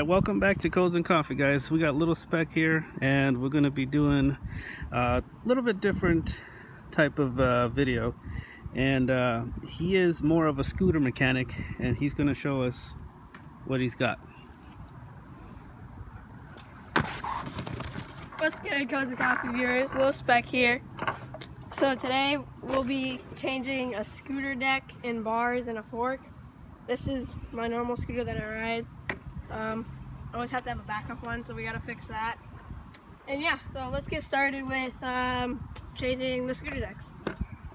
Alright, welcome back to Codes and Coffee, guys. We got Little Speck here, and we're going to be doing a little bit different type of video. And he is more of a scooter mechanic, and he's going to show us what he's got. What's good, Codes and Coffee viewers? Little Speck here. So today we'll be changing a scooter deck in bars and a fork. This is my normal scooter that I ride. I always have to have a backup one, so we gotta fix that. And yeah, so let's get started with changing the scooter decks.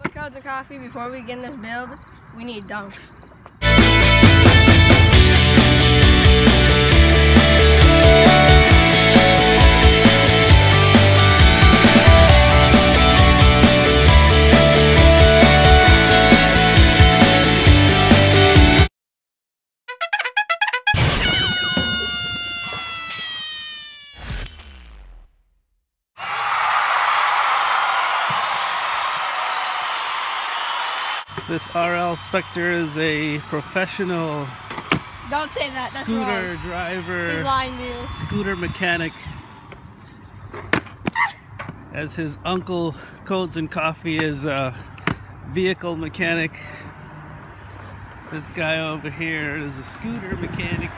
With Codes and Coffee, before we begin this build, we need dunks. This RL Spectre is a professional Don't say that, that's scooter wrong. driver, He's lying to you. scooter mechanic. As his uncle Codes and Coffee is a vehicle mechanic. This guy over here is a scooter mechanic.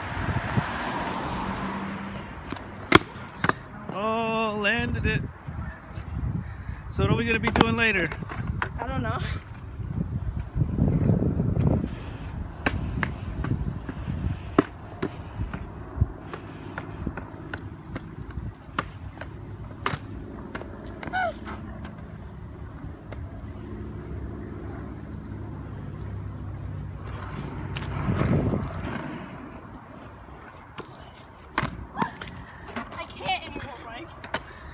Oh, landed it. So what are we gonna be doing later? I don't know.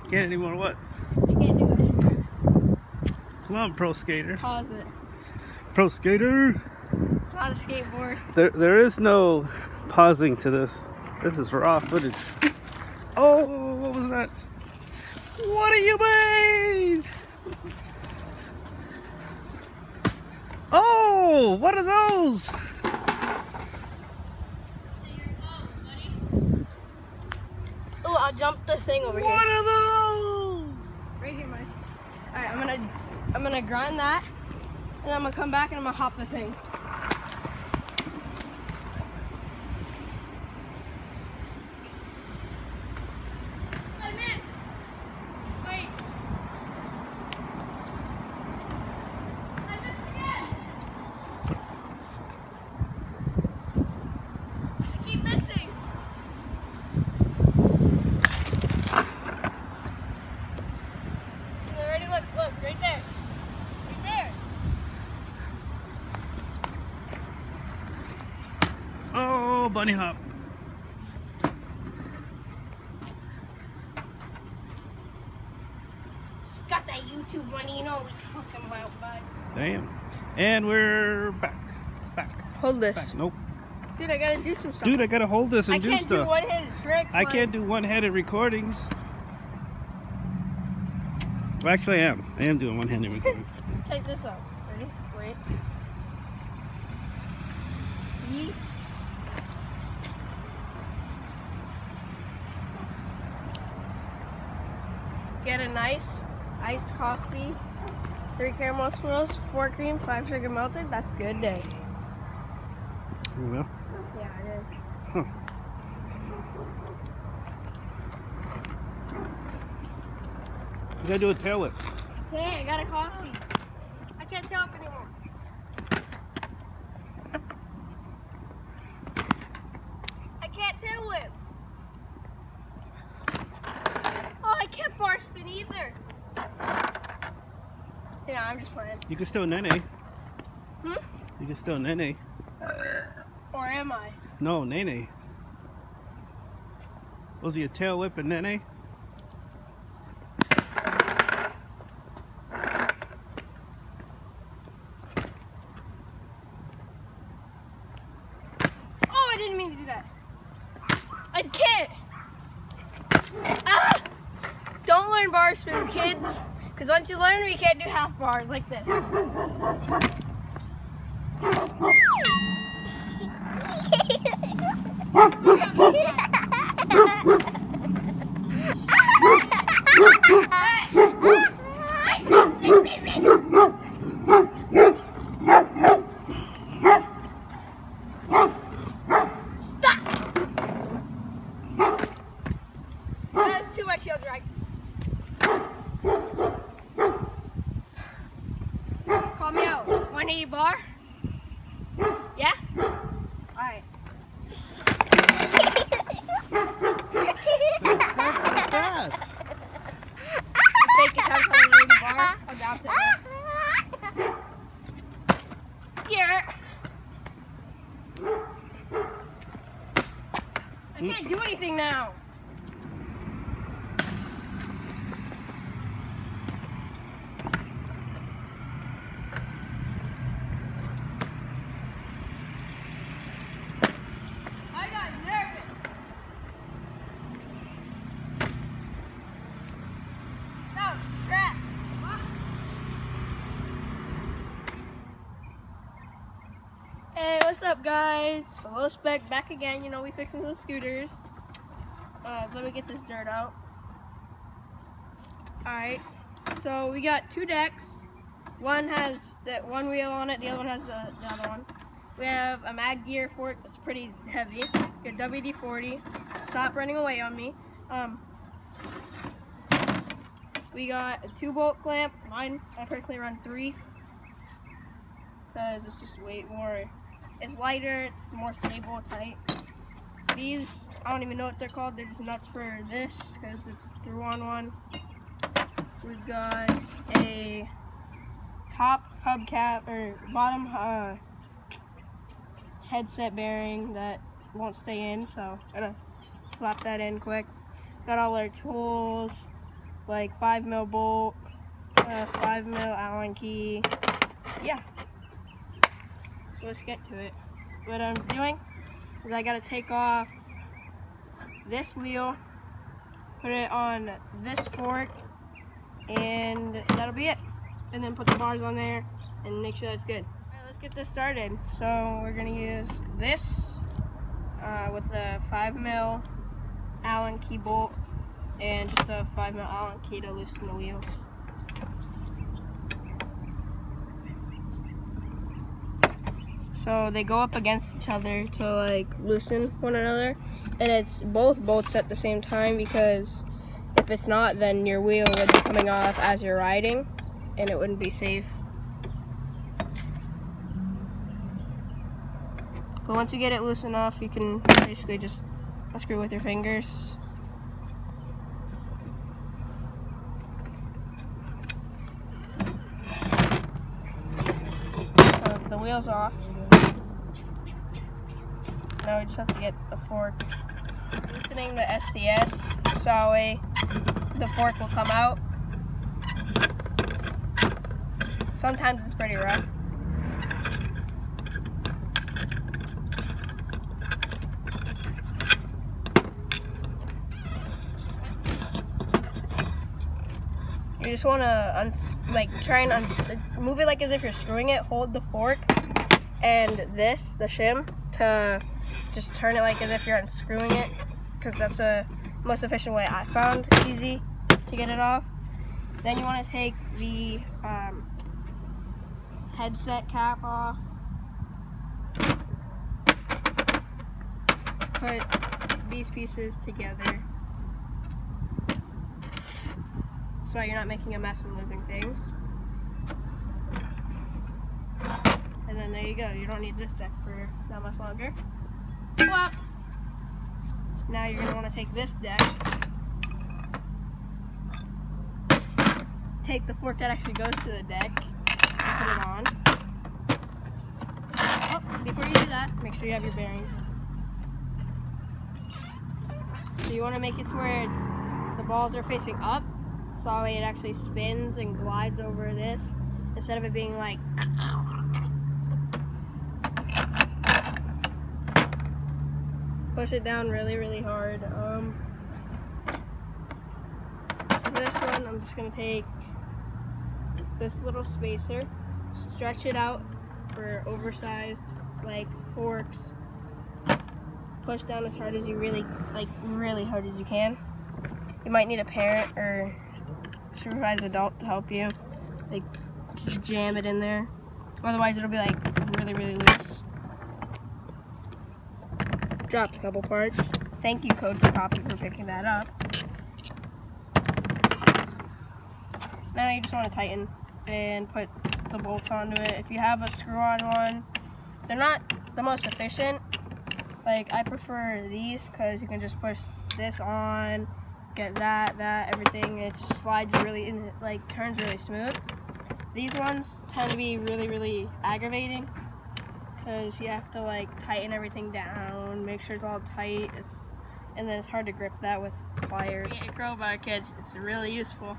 Can't anymore what? I can't do it. Come on, pro skater. Pause it. Pro skater. It's not a skateboard. There is no pausing to this. This is raw footage. Oh, what was that? What do you mean? Oh, what are those? Oh, I'll jump the thing over here. What are those? Right here, Mike. Alright, I'm gonna grind that, and I'm gonna come back and I'm gonna hop the thing. I missed! Wait. I missed again! I keep missing! Look, right there. Right there. Oh, bunny hop. Got that YouTube money, you know what we're talking about, bud. Damn. And we're back. Hold this. Back. Nope. Dude, I gotta do some stuff. Dude, I gotta hold this and do I can't do stuff. one-handed tricks. I can't do one-handed recordings. Well, actually, I am doing one-handed recordings. Check this out. Ready? Wait. Yeet. Get a nice iced coffee, 3 caramel swirls, 4 cream, 5 sugar melted. That's a good day. You will? Yeah, it is. Huh. You gotta do a tail whip. Hey, I got a coffee. I can't talk anymore. I can't tail whip. Oh, I can't bar spin either. Yeah, I'm just playing. You can still nene. Hmm? You can still nene. Or am I? No, nene. Was he a tail whip and nene? Oh, I didn't mean to do that. I can't. Ah! Don't learn bar spins, kids. Because once you learn, we can't do half bars like this. heel drag. Call me out. 180 bar? Yeah? Alright. Take it out of 180 bar. I'll down to it. Here. I can't do anything now. I got nervous. That was trash. Hey, what's up, guys? Low Spec back again. You know, we fixing some scooters. Let me get this dirt out. Alright, so we got two decks. One has that one wheel on it, the other one has the other one. We have a Mad Gear fork that's pretty heavy. Your WD-40. Stop running away on me. We got a 2-bolt clamp. Mine, I personally run 3. Because it's just way more, it's lighter, it's more stable, tight. These, I don't even know what they're called. They're just nuts for this because it's screw-on one. We've got a top hubcap or bottom headset bearing that won't stay in, so I'm gonna slap that in quick. Got all our tools, like 5mm bolt, 5mm Allen key. Yeah. So let's get to it. What I'm doing is I gotta take off this wheel, put it on this fork, and that'll be it. And then put the bars on there and make sure that's good. Alright, let's get this started. So we're gonna use this with a 5mm Allen key bolt and just a 5mm Allen key to loosen the wheels. So they go up against each other to like loosen one another, and it's both bolts at the same time, because if it's not, then your wheel would be coming off as you're riding and it wouldn't be safe. But once you get it loose enough, you can basically just unscrew with your fingers. So the wheel's off. Now we just have to get the fork. Loosening the SCS so the fork will come out. Sometimes it's pretty rough. You just want to try and move it like as if you're screwing it. Hold the fork and the shim, to just turn it like as if you're unscrewing it, because that's the most efficient way I found easy to get it off. Then you want to take the headset cap off. Put these pieces together so you're not making a mess and losing things. And then there you go. You don't need this deck for that much longer. Well, now you're going to want to take this deck, take the fork that actually goes to the deck, and put it on. Oh, before you do that, make sure you have your bearings. So you want to make it to where the balls are facing up, so that way it actually spins and glides over this, instead of it being like... Push it down really, really hard. For this one, I'm just going to take this little spacer, stretch it out for oversized, like, forks. Push down as hard as you really hard as you can. You might need a parent or supervised adult to help you. Like, just jam it in there. Otherwise, it'll be, like, really, really loose. Dropped a couple parts. Thank you, Code to Coffee, for picking that up. Now you just want to tighten and put the bolts onto it. If you have a screw-on one, they're not the most efficient. Like, I prefer these because you can just push this on, get that, everything, and it just slides really in, like, turns really smooth. These ones tend to be really, really aggravating because you have to, like, tighten everything down, make sure it's all tight, and then it's hard to grip that with pliers. Get your crowbar, kids. It's really useful,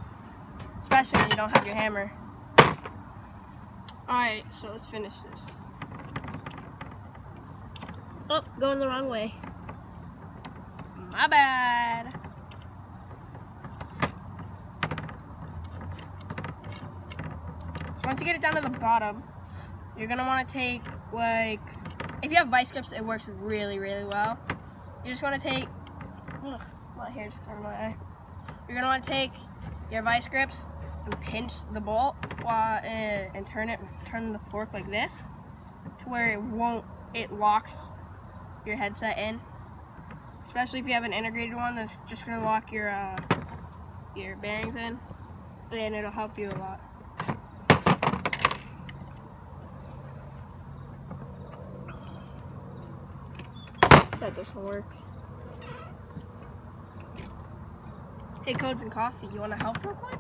especially when you don't have your hammer. Alright, so let's finish this. Oh, going the wrong way. My bad. So once you get it down to the bottom, you're gonna want to take, like, if you have vice grips, it works really, really well. You just want to take, my hair's going my eye. You're gonna want to take your vice grips and pinch the bolt and turn the fork like this to where it locks your headset in. Especially if you have an integrated one that's just gonna lock your bearings in, and it'll help you a lot. That doesn't work. Hey, Codes and Coffee, you want to help real quick?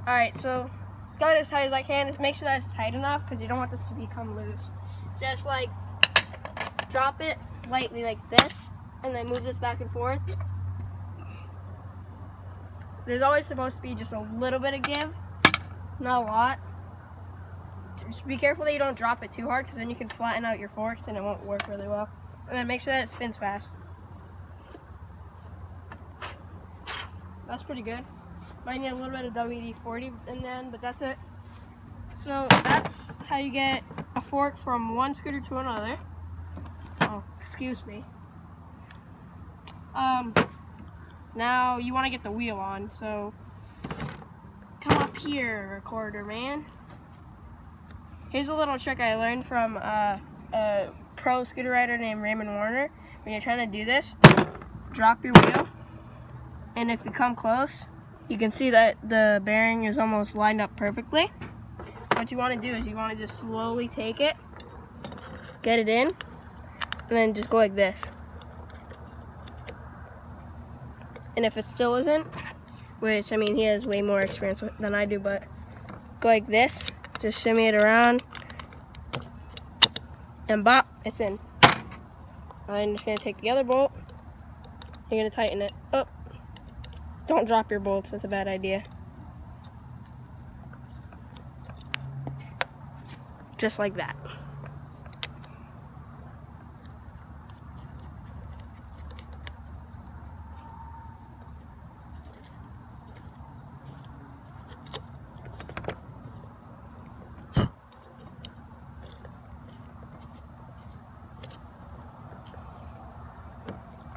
Alright, so go it as tight as I can. Just make sure that it's tight enough because you don't want this to become loose. Just like drop it lightly like this and then move this back and forth. There's always supposed to be just a little bit of give, not a lot. Just be careful that you don't drop it too hard because then you can flatten out your forks and it won't work really well. And then make sure that it spins fast. That's pretty good. Might need a little bit of WD-40 in the end, but that's it. So that's how you get a fork from one scooter to another. Oh, excuse me. Now you want to get the wheel on, so come up here, recorder man. Here's a little trick I learned from a pro scooter rider named Raymond Warner. When you're trying to do this, drop your wheel, and if you come close, you can see that the bearing is almost lined up perfectly. So what you want to do is you want to just slowly take it, get it in, and then just go like this. And if it still isn't, which, I mean, he has way more experience than I do, but go like this, just shimmy it around, and bop, it's in. I'm just going to take the other bolt, you're going to tighten it up. Don't drop your bolts, that's a bad idea. Just like that.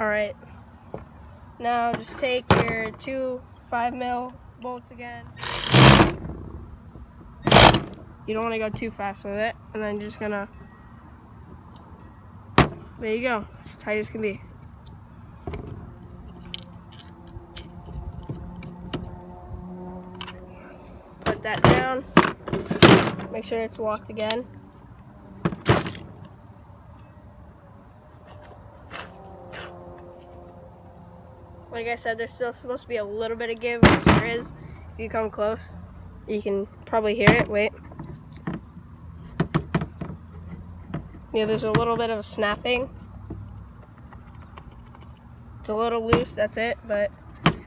Alright, now just take your two 5mm bolts again. You don't want to go too fast with it, and then you're just gonna, there you go, as tight as can be. Put that down, make sure it's locked again. Like I said, there's still supposed to be a little bit of give, which there is. If you come close, you can probably hear it. Wait. Yeah, there's a little bit of snapping. It's a little loose, that's it, but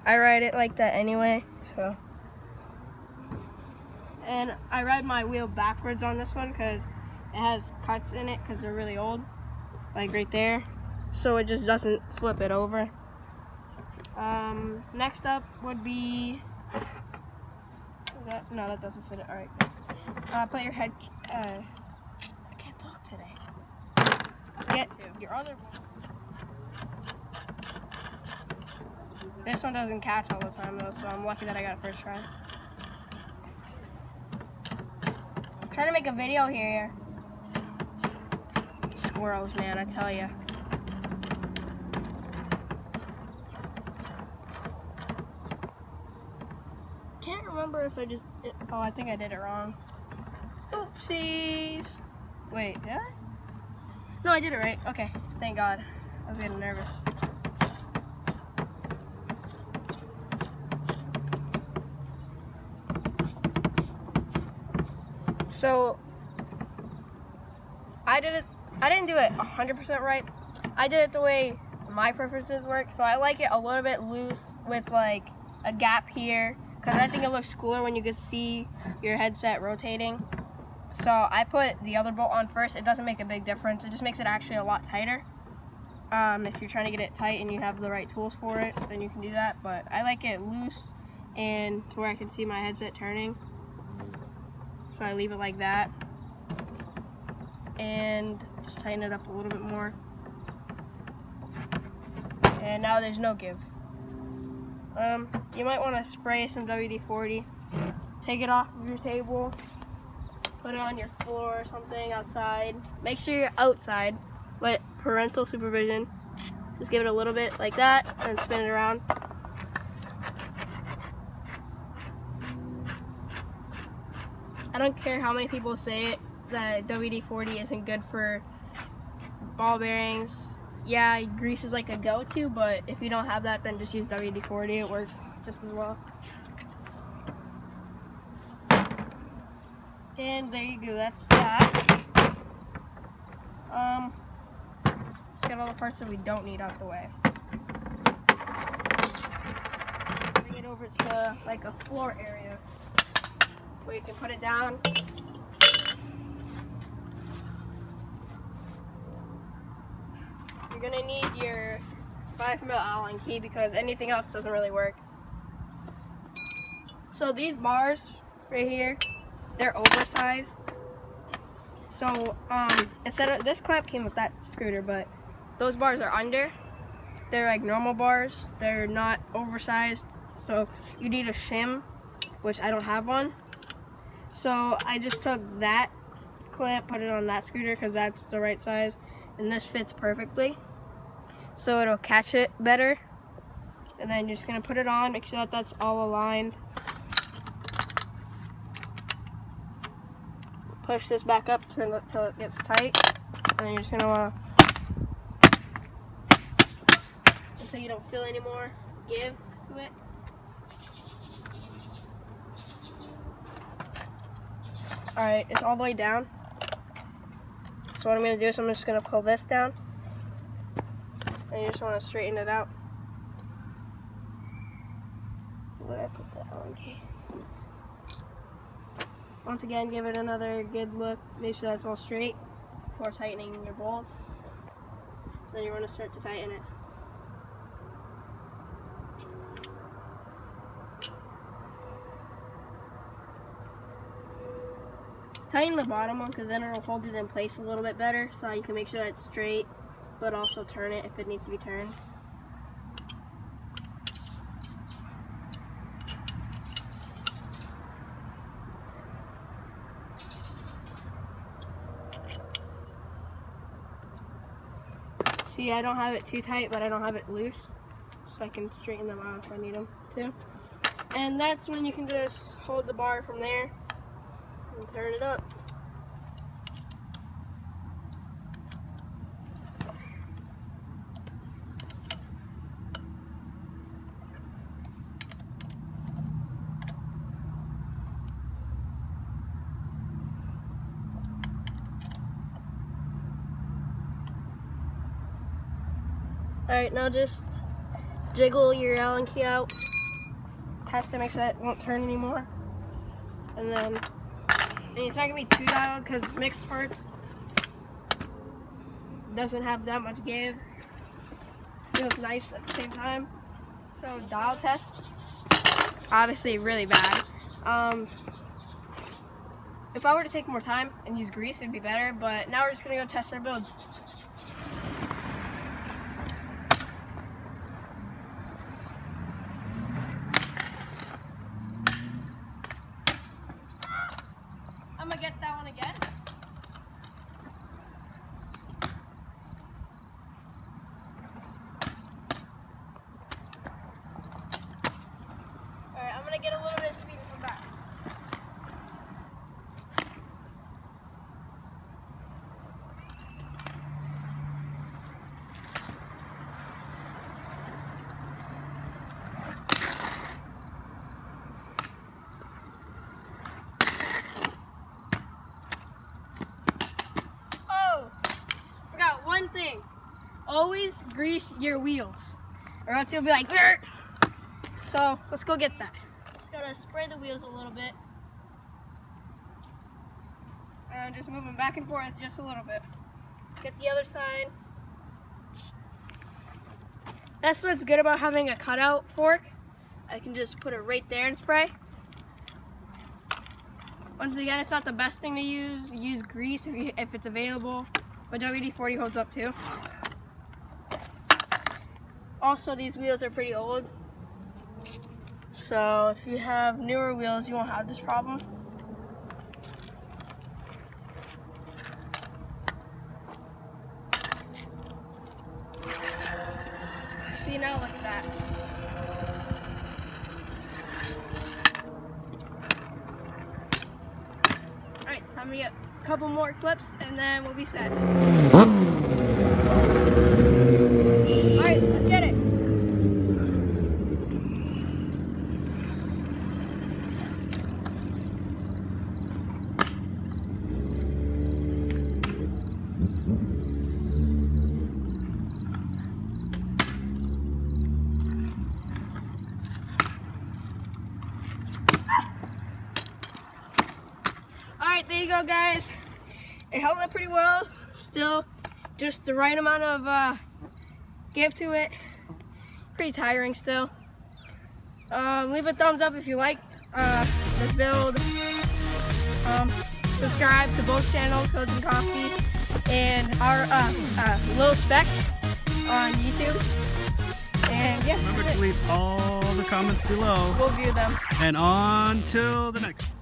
I ride it like that anyway, so. And I ride my wheel backwards on this one because it has cuts in it because they're really old, like right there. So it just doesn't flip it over. Next up would be that. No, that doesn't fit it. All right. Put your head. I can't talk today. Get your other one. This one doesn't catch all the time though, so I'm lucky that I got it first try. I'm trying to make a video here. Squirrels, man, I tell ya. Can't remember if I just... Oh, I think I did it wrong. Oopsies. Wait, did I? No, I did it right. Okay, thank God. I was getting nervous. So, I didn't do it 100% right. I did it the way my preferences work. So I like it a little bit loose with like a gap here, because I think it looks cooler when you can see your headset rotating. So I put the other bolt on first. It doesn't make a big difference. It just makes it actually a lot tighter. If you're trying to get it tight and you have the right tools for it, then you can do that. But I like it loose and to where I can see my headset turning. So I leave it like that. And just tighten it up a little bit more. And now there's no give. You might want to spray some WD-40. Take it off of your table. Put it on your floor or something outside. Make sure you're outside with parental supervision. Just give it a little bit like that and spin it around. I don't care how many people say it, that WD-40 isn't good for ball bearings. Yeah, grease is like a go-to, but if you don't have that, then just use WD-40. It works just as well. And there you go, that's that. Let's get all the parts that we don't need out the way. Bring it over to like a floor area where you can put it down. You're gonna need your 5mm Allen key because anything else doesn't really work. So these bars right here, they're oversized. So instead of this clamp came with that scooter, but those bars are under. They're like normal bars. They're not oversized. So you need a shim, which I don't have one. So I just took that clamp, put it on that scooter because that's the right size, and this fits perfectly. So it'll catch it better. And then you're just gonna put it on, make sure that that's all aligned. Push this back up until it gets tight, and then you're just gonna wanna, until you don't feel any more give to it. Alright, it's all the way down. So what I'm gonna do is I'm just gonna pull this down, and you just wanna straighten it out. Where did I put the Allen key? Once again, give it another good look. Make sure that's all straight before tightening your bolts. Then you want to start to tighten it. Tighten the bottom one because then it'll hold it in place a little bit better, so you can make sure that it's straight, but also turn it if it needs to be turned. See, I don't have it too tight, but I don't have it loose, so I can straighten them out if I need them to. And that's when you can just hold the bar from there and turn it up. Alright, now just jiggle your Allen key out. Test to make sure that it won't turn anymore. And then, it's not going to be too loud because mixed parts doesn't have that much give. Feels nice at the same time. So dial test, obviously really bad. If I were to take more time and use grease, it'd be better, but now we're just going to go test our build. I'm gonna get that one again. Alright, I'm gonna get a little bit of speed and come back. grease your wheels, or else you'll be like, "Grr." So let's go get that. Just gotta spray the wheels a little bit. And just move them back and forth just a little bit. Get the other side. That's what's good about having a cutout fork. I can just put it right there and spray. Once again, it's not the best thing to use. Use grease if it's available, but WD-40 holds up too. Also, these wheels are pretty old, so if you have newer wheels, you won't have this problem. See, now look at that. Alright, time to get a couple more clips and then we'll be set. Alright, let's get it. Alright, there you go, guys. It held up pretty well. Still just the right amount of give to it. Pretty tiring still. Leave a thumbs up if you like this build. Subscribe to both channels, Codes and Coffee, and our Little Spec on YouTube. And yeah, remember to leave all the comments below. We'll view them. And on till the next.